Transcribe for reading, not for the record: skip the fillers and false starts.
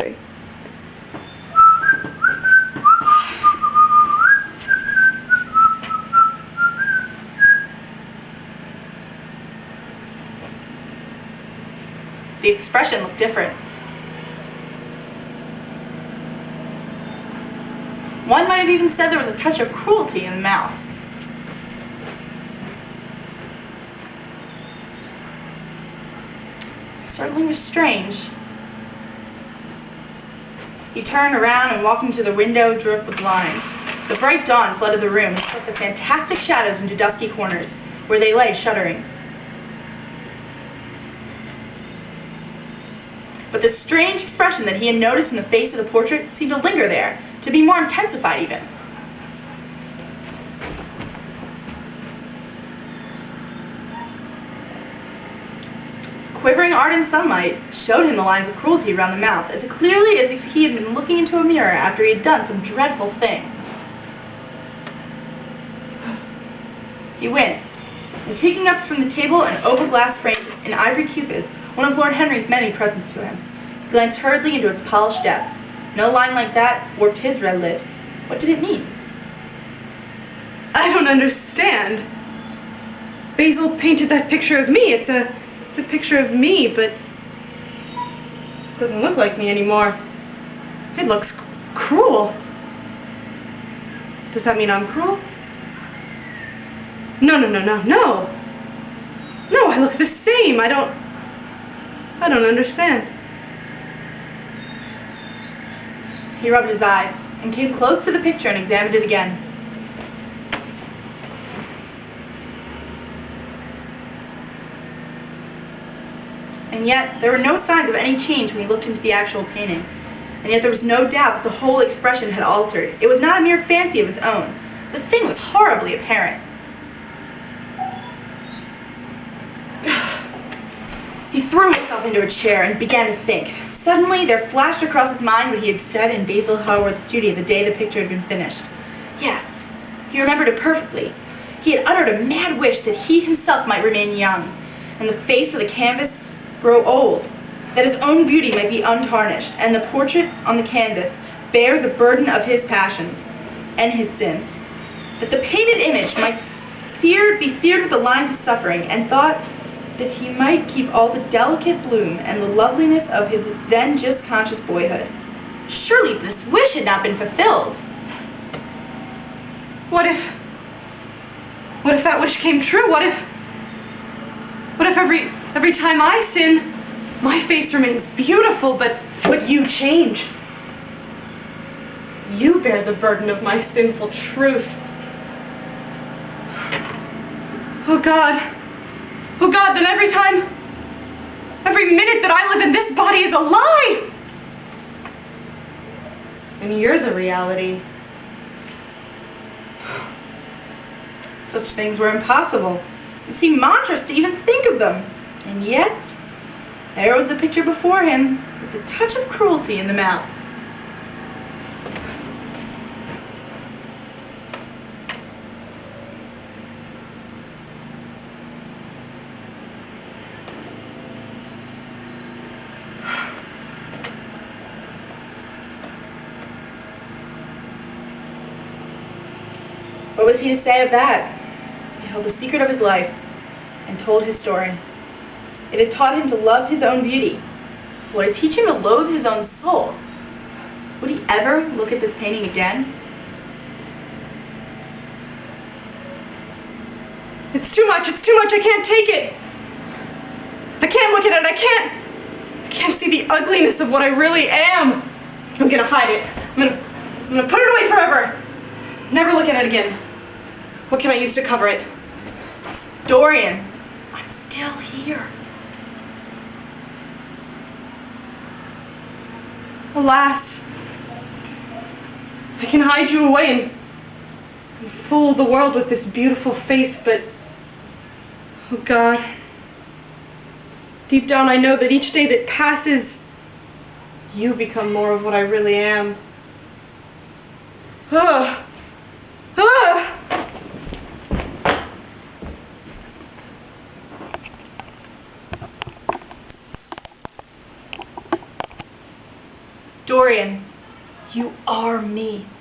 say. The expression looked different. One might have even said there was a touch of cruelty in the mouth. Certainly was strange. He turned around and walking to the window, drew up the blinds. The bright dawn flooded the room and put the fantastic shadows into dusky corners, where they lay shuddering. But the strange expression that he had noticed in the face of the portrait seemed to linger there, to be more intensified even. Quivering ardent sunlight showed him the lines of cruelty around the mouth as clearly as if he had been looking into a mirror after he had done some dreadful thing. He winced, and taking up from the table an oval glass framed in ivory cupids, one of Lord Henry's many presents to him, he glanced hurriedly into its polished depths. No line like that warped his red lid. What did it mean? I don't understand. Basil painted that picture of me. It's a picture of me, but it doesn't look like me anymore. It looks cruel. Does that mean I'm cruel? No. No, I look the same. I don't understand. He rubbed his eyes and came close to the picture and examined it again. And yet, there were no signs of any change when he looked into the actual painting. And yet there was no doubt that the whole expression had altered. It was not a mere fancy of his own. The thing was horribly apparent. He threw himself into a chair and began to think. Suddenly, there flashed across his mind what he had said in Basil Hallward's studio the day the picture had been finished. Yes, he remembered it perfectly. He had uttered a mad wish that he himself might remain young, and the face of the canvas grow old, that his own beauty might be untarnished, and the portrait on the canvas bear the burden of his passions and his sins, that the painted image might be seared with the lines of suffering, and thought that he might keep all the delicate bloom and the loveliness of his then just conscious boyhood. Surely this wish had not been fulfilled. What if that wish came true? What if every time I sin, my face remains beautiful, but you change? You bear the burden of my sinful truth. Oh God, then every minute that I live in this body is a lie! And you're the reality. Such things were impossible. It seemed monstrous to even think of them. And yet, there was the picture before him, with a touch of cruelty in the mouth. What was he to say of that? He held the secret of his life and told his story. It had taught him to love his own beauty. Would it teach him to loathe his own soul? Would he ever look at this painting again? It's too much, I can't take it. I can't look at it, I can't see the ugliness of what I really am. I'm gonna hide it. I'm gonna put it away forever. Never look at it again. What can I use to cover it? Dorian, I'm still here. Alas, I can hide you away and fool the world with this beautiful face, but, oh God, deep down I know that each day that passes, you become more of what I really am. Ugh. Ah! Dorian, you are me.